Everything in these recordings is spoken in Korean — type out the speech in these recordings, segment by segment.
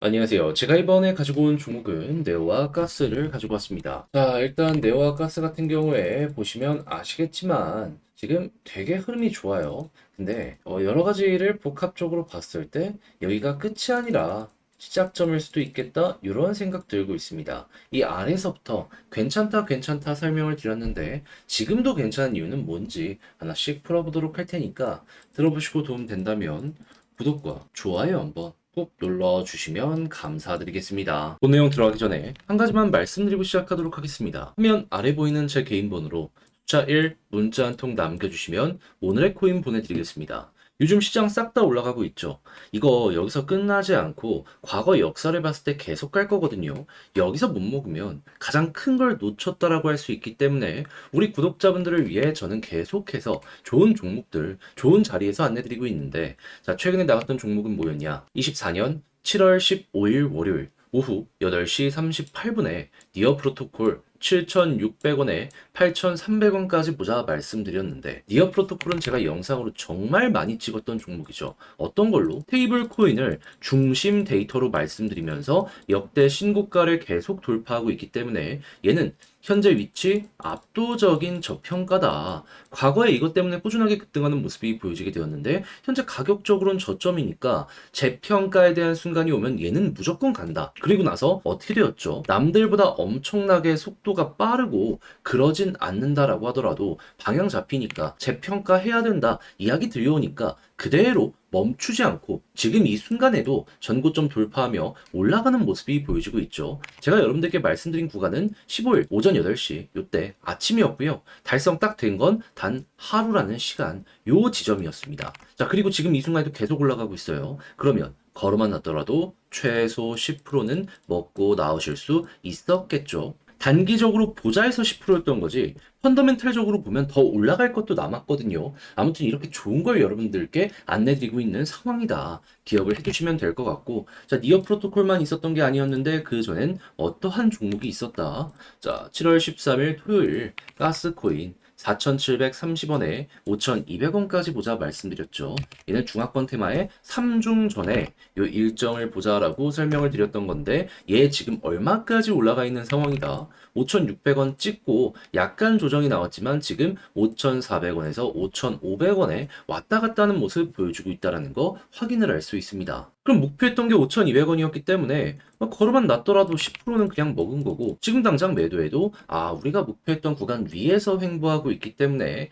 안녕하세요. 제가 이번에 가지고 온 종목은 네오와 가스를 가지고 왔습니다. 자, 일단 네오와 가스 같은 경우에 보시면 아시겠지만 지금 되게 흐름이 좋아요. 근데 여러 가지를 복합적으로 봤을 때 여기가 끝이 아니라 시작점일 수도 있겠다 이런 생각 들고 있습니다. 이 아래서부터 괜찮다 괜찮다 설명을 드렸는데 지금도 괜찮은 이유는 뭔지 하나씩 풀어보도록 할 테니까 들어보시고 도움 된다면 구독과 좋아요 한번 꼭 눌러주시면 감사드리겠습니다. 본 내용 들어가기 전에 한 가지만 말씀드리고 시작하도록 하겠습니다. 화면 아래 보이는 제 개인 번호로 숫자 1 문자 한 통 남겨주시면 오늘의 코인 보내드리겠습니다. 요즘 시장 싹 다 올라가고 있죠. 이거 여기서 끝나지 않고 과거 역사를 봤을 때 계속 갈 거거든요. 여기서 못 먹으면 가장 큰 걸 놓쳤다라고 할 수 있기 때문에 우리 구독자분들을 위해 저는 계속해서 좋은 종목들, 좋은 자리에서 안내드리고 있는데 자, 최근에 나갔던 종목은 뭐였냐? 24년 7월 15일 월요일 오후 8시 38분에 니어 프로토콜 7,600원에 8,300원까지 보자 말씀드렸는데 니어 프로토콜은 제가 영상으로 정말 많이 찍었던 종목이죠. 어떤 걸로? 테이블 코인을 중심 데이터로 말씀드리면서 역대 신고가를 계속 돌파하고 있기 때문에 얘는 현재 위치 압도적인 저평가다. 과거에 이것 때문에 꾸준하게 급등하는 모습이 보여지게 되었는데 현재 가격적으로는 저점이니까 재평가에 대한 순간이 오면 얘는 무조건 간다. 그리고 나서 어떻게 되었죠? 남들보다 엄청나게 속도가 빠르고 그러진 않는다라고 하더라도 방향 잡히니까 재평가해야 된다. 이야기 들려오니까 그대로 멈추지 않고 지금 이 순간에도 전고점 돌파하며 올라가는 모습이 보여지고 있죠. 제가 여러분들께 말씀드린 구간은 15일 오전 8시 요때 아침이었고요. 달성 딱 된 건 단 하루라는 시간 요 지점이었습니다. 자, 그리고 지금 이 순간에도 계속 올라가고 있어요. 그러면 걸어만 놨더라도 최소 10%는 먹고 나오실 수 있었겠죠. 단기적으로 보자에서 10%였던 거지 펀더멘탈적으로 보면 더 올라갈 것도 남았거든요. 아무튼 이렇게 좋은 걸 여러분들께 안내드리고 있는 상황이다. 기억을 해두시면 될 것 같고 자, 니어 프로토콜만 있었던 게 아니었는데 그 전엔 어떠한 종목이 있었다. 자, 7월 13일 토요일 가스코인 4,730원에 5,200원까지 보자 말씀드렸죠. 얘는 중화권 테마의 3중 전에 요 일정을 보자라고 설명을 드렸던 건데 얘 지금 얼마까지 올라가 있는 상황이다. 5,600원 찍고 약간 조정이 나왔지만 지금 5,400원에서 5,500원에 왔다 갔다 하는 모습 보여주고 있다는 거 확인을 할 수 있습니다. 그럼 목표했던 게 5,200원이었기 때문에 걸어만 놨더라도 10%는 그냥 먹은 거고 지금 당장 매도해도 우리가 목표했던 구간 위에서 횡보하고 있기 때문에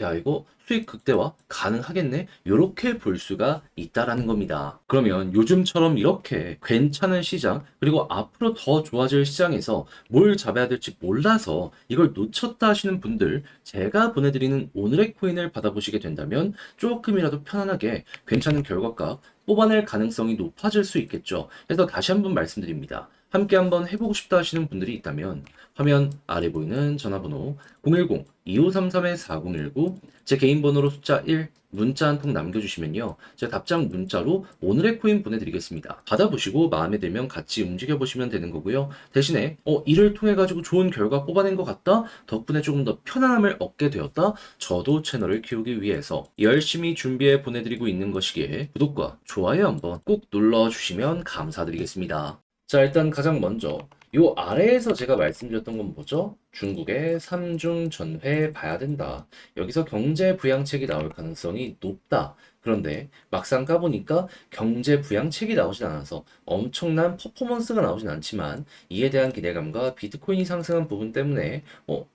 야 이거 수익 극대화 가능하겠네? 요렇게 볼 수가 있다라는 겁니다. 그러면 요즘처럼 이렇게 괜찮은 시장 그리고 앞으로 더 좋아질 시장에서 뭘 잡아야 될지 몰라서 이걸 놓쳤다 하시는 분들 제가 보내드리는 오늘의 코인을 받아보시게 된다면 조금이라도 편안하게 괜찮은 결과값 뽑아낼 가능성이 높아질 수 있겠죠. 그래서 다시 한번 말씀드립니다. 함께 한번 해보고 싶다 하시는 분들이 있다면 화면 아래 보이는 전화번호 010-2533-4019 제 개인 번호로 숫자 1 문자 한 통 남겨주시면요. 제가 답장 문자로 오늘의 코인 보내드리겠습니다. 받아보시고 마음에 들면 같이 움직여보시면 되는 거고요. 대신에 이를 통해 가지고 좋은 결과 뽑아낸 것 같다? 덕분에 조금 더 편안함을 얻게 되었다? 저도 채널을 키우기 위해서 열심히 준비해 보내드리고 있는 것이기에 구독과 좋아요 한번 꼭 눌러주시면 감사드리겠습니다. 자, 일단 가장 먼저 요 아래에서 제가 말씀드렸던 건 뭐죠? 중국의 3중 전회 봐야 된다. 여기서 경제 부양책이 나올 가능성이 높다. 그런데 막상 까보니까 경제 부양책이 나오진 않아서 엄청난 퍼포먼스가 나오진 않지만 이에 대한 기대감과 비트코인이 상승한 부분 때문에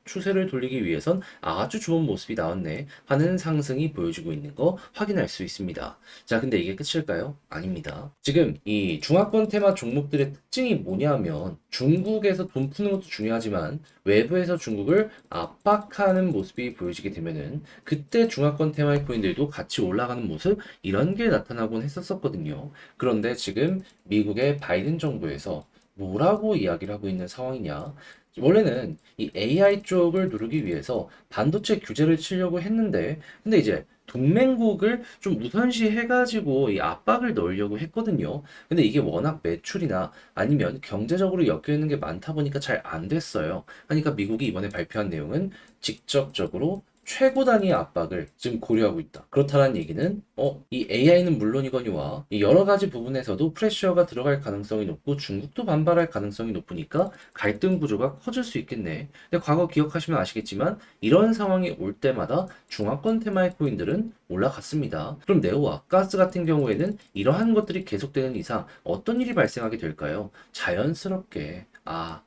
추세를 돌리기 위해선 아주 좋은 모습이 나왔네 하는 상승이 보여주고 있는 거 확인할 수 있습니다. 자, 근데 이게 끝일까요? 아닙니다. 지금 이 중화권 테마 종목들의 특징이 뭐냐면 중국에서 돈 푸는 것도 중요하지만 외부에서 중국을 압박하는 모습이 보여지게 되면은 그때 중화권 테마의 코인들도 같이 올라가는 모습 이런 게 나타나곤 했었거든요. 그런데 지금 미국의 바이든 정부에서 뭐라고 이야기를 하고 있는 상황이냐? 원래는 이 AI 쪽을 누르기 위해서 반도체 규제를 치려고 했는데 근데 이제 동맹국을 좀 우선시 해가지고 이 압박을 넣으려고 했거든요. 근데 이게 워낙 매출이나 아니면 경제적으로 엮여 있는 게 많다 보니까 잘 안 됐어요. 그러니까 미국이 이번에 발표한 내용은 직접적으로 최고 단위의 압박을 지금 고려하고 있다. 그렇다는 얘기는 이 AI는 물론이거니와 이 여러 가지 부분에서도 프레셔가 들어갈 가능성이 높고 중국도 반발할 가능성이 높으니까 갈등 구조가 커질 수 있겠네. 근데 과거 기억하시면 아시겠지만 이런 상황이 올 때마다 중화권 테마의 코인들은 올라갔습니다. 그럼 네오와 가스 같은 경우에는 이러한 것들이 계속되는 이상 어떤 일이 발생하게 될까요? 자연스럽게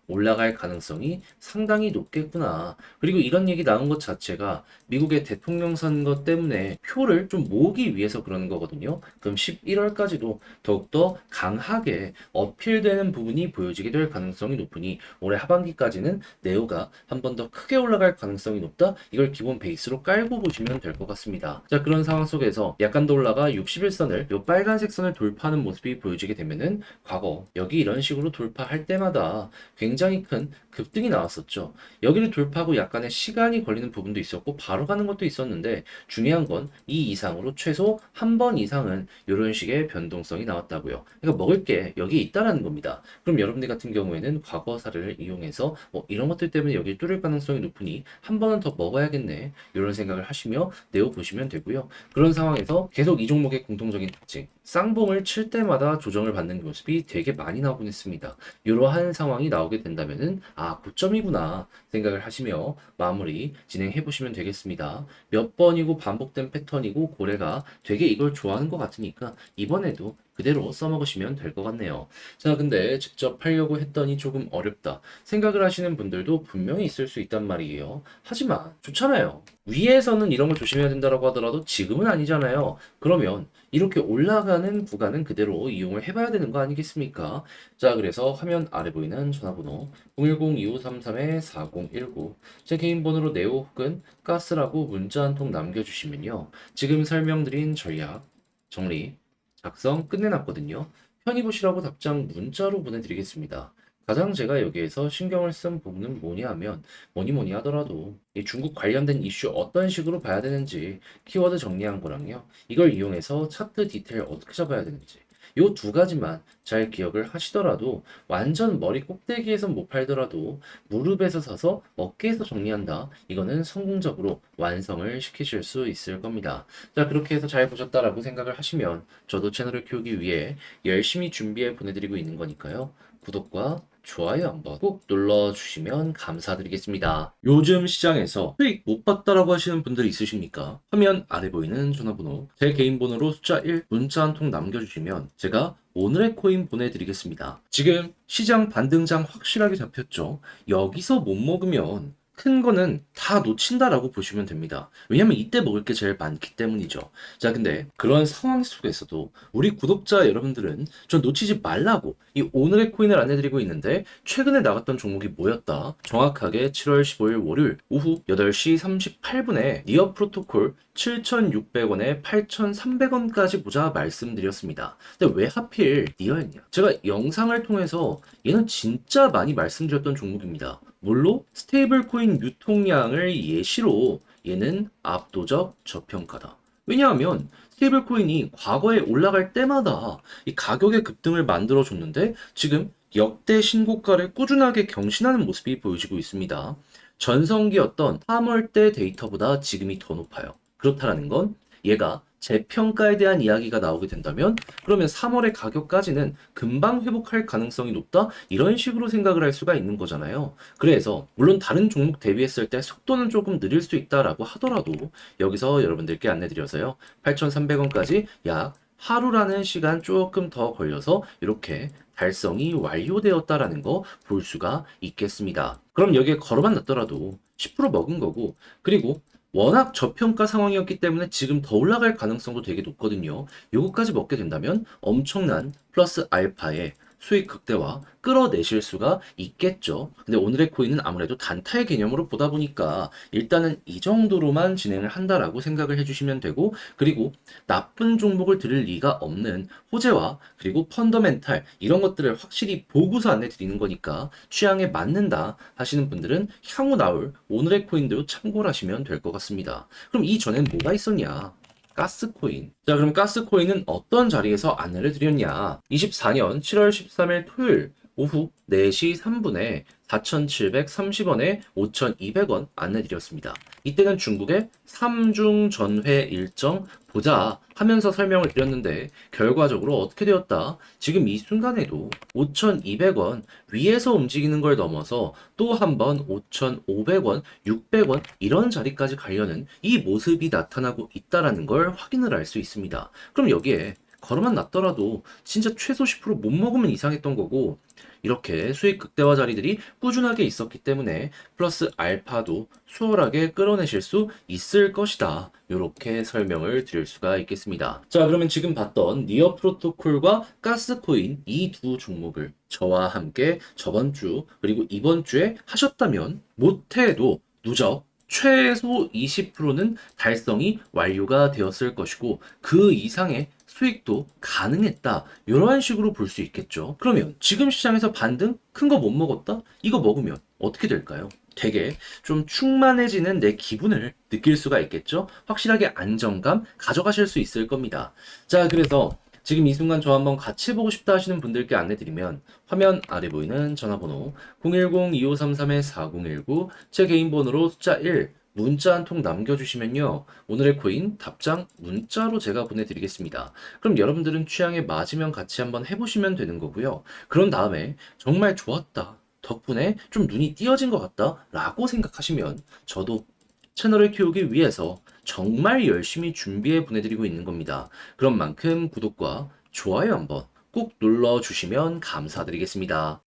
올라갈 가능성이 상당히 높겠구나. 그리고 이런 얘기 나온 것 자체가 미국의 대통령 선거 때문에 표를 좀 모으기 위해서 그러는 거거든요. 그럼 11월까지도 더욱더 강하게 어필되는 부분이 보여지게 될 가능성이 높으니 올해 하반기까지는 네오가 한 번 더 크게 올라갈 가능성이 높다. 이걸 기본 베이스로 깔고 보시면 될 것 같습니다. 자, 그런 상황 속에서 약간 더 올라가 61선을 요 빨간색 선을 돌파하는 모습이 보여지게 되면은 과거 여기 이런 식으로 돌파할 때마다 굉장히 큰 급등이 나왔었죠. 여기를 돌파하고 약간의 시간이 걸리는 부분도 있었고 바로 가는 것도 있었는데 중요한 건 이 이상으로 최소 한 번 이상은 이런 식의 변동성이 나왔다고요. 그러니까 먹을 게 여기 있다라는 겁니다. 그럼 여러분들 같은 경우에는 과거 사례를 이용해서 이런 것들 때문에 여기 뚫릴 가능성이 높으니 한 번은 더 먹어야겠네. 이런 생각을 하시며 내어 보시면 되고요. 그런 상황에서 계속 이 종목의 공통적인 특징, 쌍봉을 칠 때마다 조정을 받는 모습이 되게 많이 나오곤 했습니다. 이러한 상황이 나오게 된다면은 고점이구나 생각을 하시며 마무리 진행해 보시면 되겠습니다. 몇 번이고 반복된 패턴이고 고래가 되게 이걸 좋아하는 것 같으니까 이번에도 그대로 써먹으시면 될 것 같네요. 자, 근데 직접 하려고 했더니 조금 어렵다 생각을 하시는 분들도 분명히 있을 수 있단 말이에요. 하지만 좋잖아요. 위에서는 이런 걸 조심해야 된다라고 하더라도 지금은 아니잖아요. 그러면 이렇게 올라가는 구간은 그대로 이용을 해봐야 되는 거 아니겠습니까? 자, 그래서 화면 아래 보이는 전화번호 010-2533-4019 제 개인 번호로 네오 혹은 가스라고 문자 한 통 남겨주시면요. 지금 설명드린 전략, 정리, 작성 끝내놨거든요. 편히 보시라고 답장 문자로 보내드리겠습니다. 가장 제가 여기에서 신경을 쓴 부분은 뭐냐 하면 뭐니 하더라도 이 중국 관련된 이슈 어떤 식으로 봐야 되는지 키워드 정리한 거랑요. 이걸 이용해서 차트 디테일 어떻게 잡아야 되는지 요 두 가지만 잘 기억을 하시더라도 완전 머리 꼭대기에서 못 팔더라도 무릎에서 서서 어깨에서 정리한다. 이거는 성공적으로 완성을 시키실 수 있을 겁니다. 자, 그렇게 해서 잘 보셨다라고 생각을 하시면 저도 채널을 키우기 위해 열심히 준비해 보내드리고 있는 거니까요. 구독과 좋아요 한번 꼭 눌러주시면 감사드리겠습니다. 요즘 시장에서 수익 못 봤다라고 하시는 분들이 있으십니까? 화면 아래 보이는 전화번호, 제 개인 번호로 숫자 1 문자 한 통 남겨주시면 제가 오늘의 코인 보내드리겠습니다. 지금 시장 반등장 확실하게 잡혔죠? 여기서 못 먹으면 큰 거는 다 놓친다라고 보시면 됩니다. 왜냐면 이때 먹을 게 제일 많기 때문이죠. 자, 근데 그런 상황 속에서도 우리 구독자 여러분들은 좀 놓치지 말라고 이 오늘의 코인을 안내드리고 있는데 최근에 나갔던 종목이 뭐였다? 정확하게 7월 15일 월요일 오후 8시 38분에 니어 프로토콜 7,600원에 8,300원까지 보자 말씀드렸습니다. 근데 왜 하필 니어였냐? 제가 영상을 통해서 얘는 진짜 많이 말씀드렸던 종목입니다. 물론 스테이블 코인 유통량을 예시로 얘는 압도적 저평가다. 왜냐하면 스테이블 코인이 과거에 올라갈 때마다 이 가격의 급등을 만들어 줬는데 지금 역대 신고가를 꾸준하게 경신하는 모습이 보여지고 있습니다. 전성기였던 3월 때 데이터보다 지금이 더 높아요. 그렇다는 건 얘가 재평가에 대한 이야기가 나오게 된다면 그러면 3월의 가격까지는 금방 회복할 가능성이 높다? 이런 식으로 생각을 할 수가 있는 거잖아요. 그래서 물론 다른 종목 대비했을 때 속도는 조금 느릴 수 있다라고 하더라도 여기서 여러분들께 안내드려서요. 8,300원까지 약 하루라는 시간 조금 더 걸려서 이렇게 달성이 완료되었다라는 거 볼 수가 있겠습니다. 그럼 여기에 걸어만 놨더라도 10% 먹은 거고 그리고 워낙 저평가 상황이었기 때문에 지금 더 올라갈 가능성도 되게 높거든요. 요거까지 먹게 된다면 엄청난 플러스 알파의 수익 극대화 끌어내실 수가 있겠죠. 근데 오늘의 코인은 아무래도 단타의 개념으로 보다 보니까 일단은 이 정도로만 진행을 한다라고 생각을 해주시면 되고 그리고 나쁜 종목을 들을 리가 없는 호재와 그리고 펀더멘탈 이런 것들을 확실히 보고서 안내 드리는 거니까 취향에 맞는다 하시는 분들은 향후 나올 오늘의 코인도 참고를 하시면 될 것 같습니다. 그럼 이전엔 뭐가 있었냐? 가스코인. 자, 그럼 가스코인은 어떤 자리에서 안내를 드렸냐? 24년 7월 13일 토요일 오후 4시 3분에 4,730원에 5,200원 안내드렸습니다. 이때는 중국의 3중 전회 일정 보자 하면서 설명을 드렸는데 결과적으로 어떻게 되었다? 지금 이 순간에도 5,200원 위에서 움직이는 걸 넘어서 또 한 번 5,500원, 600원 이런 자리까지 가려는 이 모습이 나타나고 있다라는 걸 확인을 할 수 있습니다. 그럼 여기에 걸어만 놨더라도 진짜 최소 10%못 먹으면 이상했던 거고 이렇게 수익 극대화 자리들이 꾸준하게 있었기 때문에 플러스 알파도 수월하게 끌어내실 수 있을 것이다. 이렇게 설명을 드릴 수가 있겠습니다. 자, 그러면 지금 봤던 니어 프로토콜과 가스코인 이 두 종목을 저와 함께 저번 주 그리고 이번 주에 하셨다면 못해도 누적 최소 20%는 달성이 완료가 되었을 것이고 그 이상의 수익도 가능했다. 이러한 식으로 볼 수 있겠죠. 그러면 지금 시장에서 반등 큰 거 못 먹었다? 이거 먹으면 어떻게 될까요? 되게 좀 충만해지는 내 기분을 느낄 수가 있겠죠? 확실하게 안정감 가져가실 수 있을 겁니다. 자, 그래서 지금 이 순간 저 한번 같이 해보고 싶다 하시는 분들께 안내드리면 화면 아래 보이는 전화번호 010-2533-4019 제 개인 번호로 숫자 1 문자 한 통 남겨주시면요. 오늘의 코인 답장 문자로 제가 보내드리겠습니다. 그럼 여러분들은 취향에 맞으면 같이 한번 해보시면 되는 거고요. 그런 다음에 정말 좋았다. 덕분에 좀 눈이 띄어진 것 같다. 라고 생각하시면 저도 채널을 키우기 위해서 정말 열심히 준비해 보내드리고 있는 겁니다. 그런 만큼 구독과 좋아요 한번 꼭 눌러주시면 감사드리겠습니다.